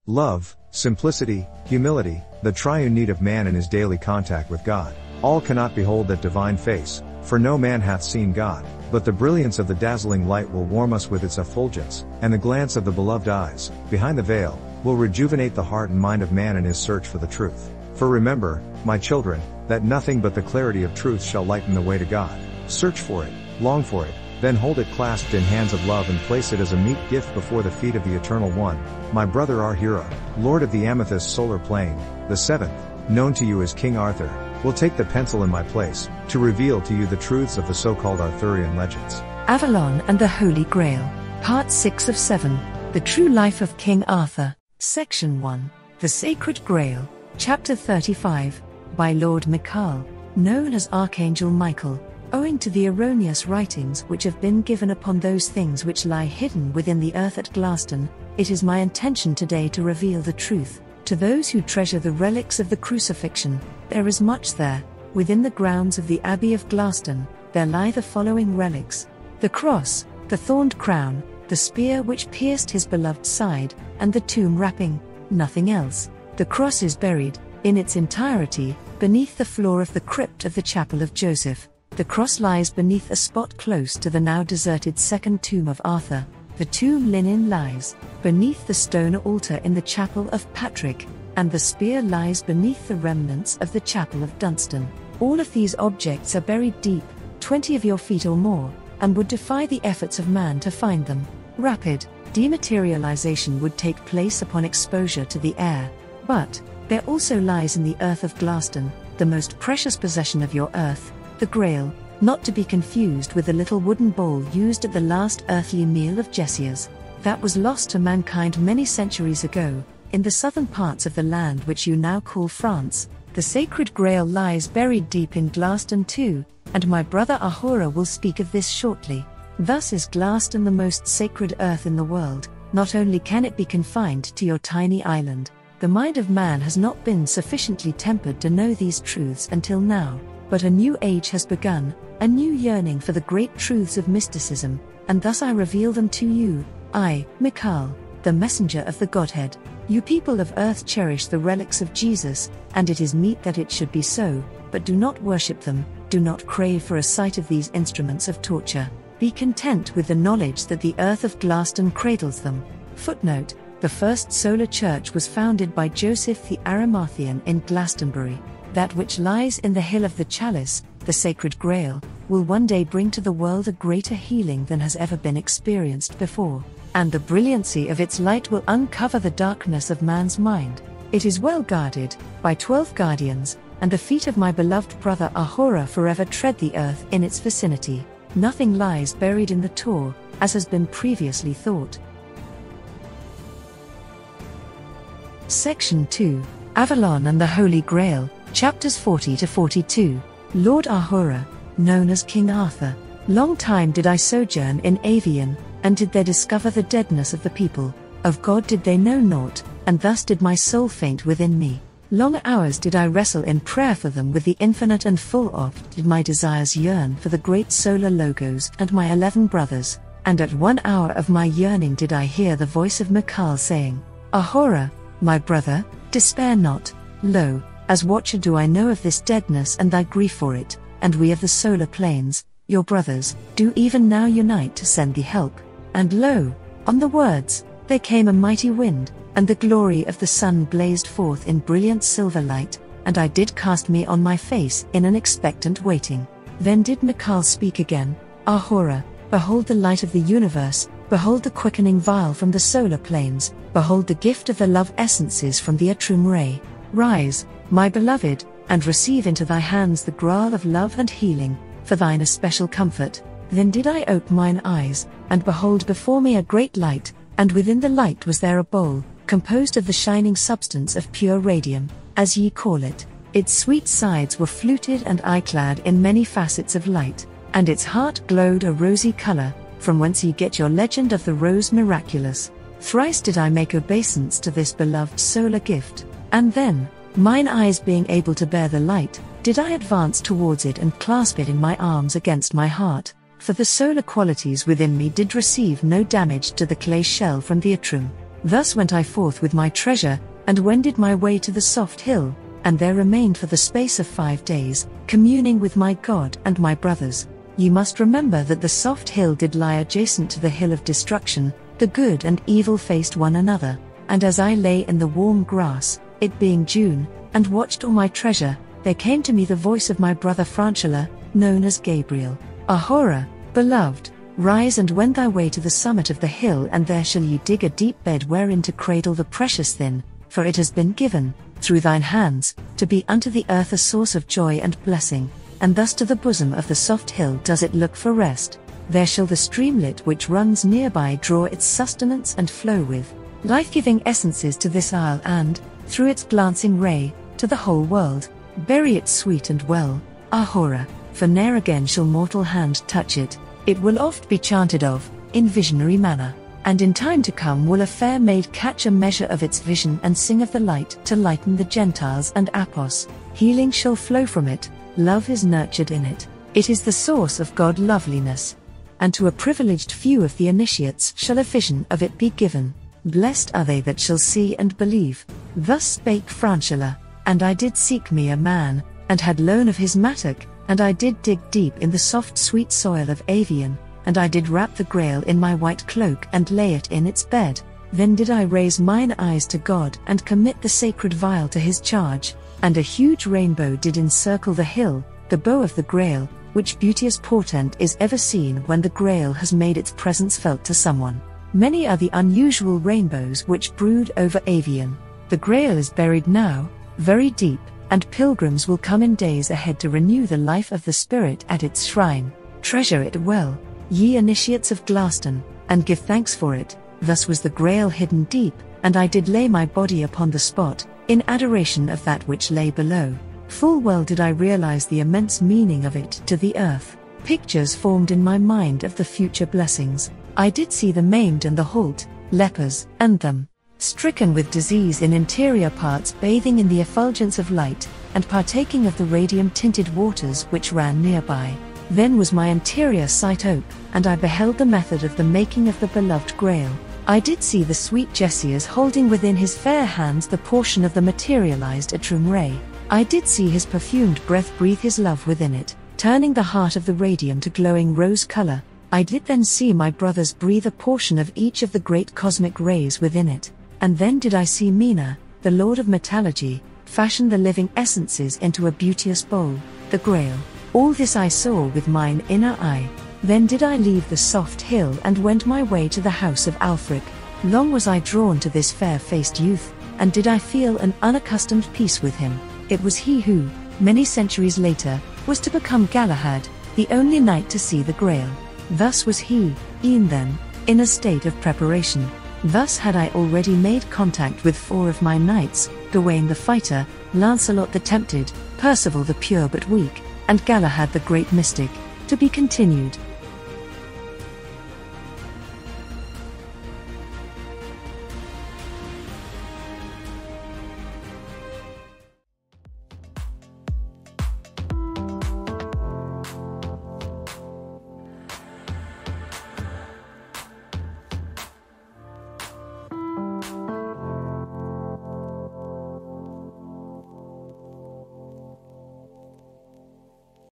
Love, simplicity, humility, the triune need of man in his daily contact with God. All cannot behold that divine face, for no man hath seen God, but the brilliance of the dazzling light will warm us with its effulgence, and the glance of the beloved eyes, behind the veil, will rejuvenate the heart and mind of man in his search for the truth. For remember, my children, that nothing but the clarity of truth shall lighten the way to God. Search for it, long for it, then hold it clasped in hands of love and place it as a meet gift before the feet of the Eternal One, my brother ARHURA, Lord of the Amethyst Solar Plane, the seventh, known to you as King Arthur, will take the pencil in my place, to reveal to you the truths of the so-called Arthurian legends. Avalon and the Holy Grail, Part 6 of 7, The True Life of King Arthur, Section 1, The Sacred Grail, Chapter 35, by Lord Mikaal, known as Archangel Michael. Owing to the erroneous writings which have been given upon those things which lie hidden within the earth at Glaston, it is my intention today to reveal the truth. To those who treasure the relics of the crucifixion, there is much there. Within the grounds of the Abbey of Glaston, there lie the following relics: the cross, the thorned crown, the spear which pierced his beloved side, and the tomb wrapping. Nothing else. The cross is buried, in its entirety, beneath the floor of the crypt of the Chapel of Joseph. The cross lies beneath a spot close to the now deserted second tomb of Arthur. The tomb linen lies beneath the stone altar in the Chapel of Patrick, and the spear lies beneath the remnants of the Chapel of Dunstan. All of these objects are buried deep, 20 of your feet or more, and would defy the efforts of man to find them. Rapid dematerialization would take place upon exposure to the air. But there also lies in the earth of Glaston, the most precious possession of your earth, the Grail, not to be confused with the little wooden bowl used at the last earthly meal of Jesias. That was lost to mankind many centuries ago, in the southern parts of the land which you now call France. The sacred Grail lies buried deep in Glaston too, and my brother ARHURA will speak of this shortly. Thus is Glaston the most sacred earth in the world. Not only can it be confined to your tiny island, the mind of man has not been sufficiently tempered to know these truths until now. But a new age has begun, a new yearning for the great truths of mysticism, and thus I reveal them to you, I, Mikaal, the messenger of the Godhead. You people of earth cherish the relics of Jesus, and it is meet that it should be so, but do not worship them, do not crave for a sight of these instruments of torture. Be content with the knowledge that the earth of Glaston cradles them. Footnote: the first solar church was founded by Joseph the Arimathean in Glastonbury. That which lies in the hill of the chalice, the sacred Grail, will one day bring to the world a greater healing than has ever been experienced before, and the brilliancy of its light will uncover the darkness of man's mind. It is well guarded by 12 guardians, and the feet of my beloved brother ARHURA forever tread the earth in its vicinity. Nothing lies buried in the Tor, as has been previously thought. Section 2, Avalon and the Holy Grail, Chapters 40 to 42. Lord ARHURA, known as King Arthur. Long time did I sojourn in Avalon, and did there discover the deadness of the people. Of God did they know naught, and thus did my soul faint within me. Long hours did I wrestle in prayer for them with the infinite, and full oft did my desires yearn for the great solar Logos and my 11 brothers. And at 1 hour of my yearning did I hear the voice of Mikaal saying, ARHURA, my brother, despair not. Lo, as watcher do I know of this deadness and thy grief for it, and we of the solar plains, your brothers, do even now unite to send thee help. And lo, on the words, there came a mighty wind, and the glory of the sun blazed forth in brilliant silver light, and I did cast me on my face in an expectant waiting. Then did Mikaal speak again, ARHURA, behold the light of the universe, behold the quickening vial from the solar plains, behold the gift of the love essences from the Atrum ray. Rise, my beloved, and receive into thy hands the Grail of love and healing, for thine especial comfort. Then did I ope mine eyes, and behold before me a great light, and within the light was there a bowl, composed of the shining substance of pure radium, as ye call it. Its sweet sides were fluted and eye-clad in many facets of light, and its heart glowed a rosy color, from whence ye get your legend of the rose miraculous. Thrice did I make obeisance to this beloved solar gift, and then, mine eyes being able to bear the light, did I advance towards it and clasp it in my arms against my heart, for the solar qualities within me did receive no damage to the clay shell from the Atrum. Thus went I forth with my treasure, and wended my way to the soft hill, and there remained for the space of 5 days, communing with my God and my brothers. Ye must remember that the soft hill did lie adjacent to the hill of destruction, the good and evil faced one another, and as I lay in the warm grass, it being June, and watched all my treasure, there came to me the voice of my brother Francula, known as Gabriel. ARHURA, beloved, rise and wend thy way to the summit of the hill, and there shall ye dig a deep bed wherein to cradle the precious thing, for it has been given, through thine hands, to be unto the earth a source of joy and blessing, and thus to the bosom of the soft hill does it look for rest. There shall the streamlet which runs nearby draw its sustenance and flow with life-giving essences to this isle, and, through its glancing ray, to the whole world. Bury it sweet and well, ARHURA, for ne'er again shall mortal hand touch it. It will oft be chanted of, in visionary manner, and in time to come will a fair maid catch a measure of its vision and sing of the light to lighten the Gentiles and Apos. Healing shall flow from it, love is nurtured in it, it is the source of God loveliness. And to a privileged few of the initiates shall a vision of it be given. Blessed are they that shall see and believe. Thus spake Francula, and I did seek me a man, and had loan of his mattock, and I did dig deep in the soft sweet soil of Avalon, and I did wrap the Grail in my white cloak and lay it in its bed. Then did I raise mine eyes to God and commit the sacred vial to his charge, and a huge rainbow did encircle the hill, the bow of the Grail, which beauteous portent is ever seen when the Grail has made its presence felt to someone. Many are the unusual rainbows which brood over Avalon. The Grail is buried now, very deep, and pilgrims will come in days ahead to renew the life of the spirit at its shrine. Treasure it well, ye initiates of Glaston, and give thanks for it. Thus was the Grail hidden deep, and I did lay my body upon the spot, in adoration of that which lay below. Full well did I realize the immense meaning of it to the earth. Pictures formed in my mind of the future blessings. I did see the maimed and the halt, lepers, and them stricken with disease in interior parts bathing in the effulgence of light, and partaking of the radium-tinted waters which ran nearby. Then was my interior sight ope, and I beheld the method of the making of the beloved Grail. I did see the sweet Jessias holding within his fair hands the portion of the materialized Atrum ray. I did see his perfumed breath breathe his love within it, turning the heart of the radium to glowing rose color. I did then see my brothers breathe a portion of each of the great cosmic rays within it. And then did I see Mina, the Lord of Metallurgy, fashion the living essences into a beauteous bowl, the Grail. All this I saw with mine inner eye. Then did I leave the soft hill and went my way to the house of Arthure. Long was I drawn to this fair-faced youth, and did I feel an unaccustomed peace with him. It was he who, many centuries later, was to become Galahad, the only knight to see the Grail. Thus was he, e'en then, in a state of preparation. Thus had I already made contact with 4 of my knights, Gawain the fighter, Lancelot the tempted, Percival the pure but weak, and Galahad the great mystic. To be continued.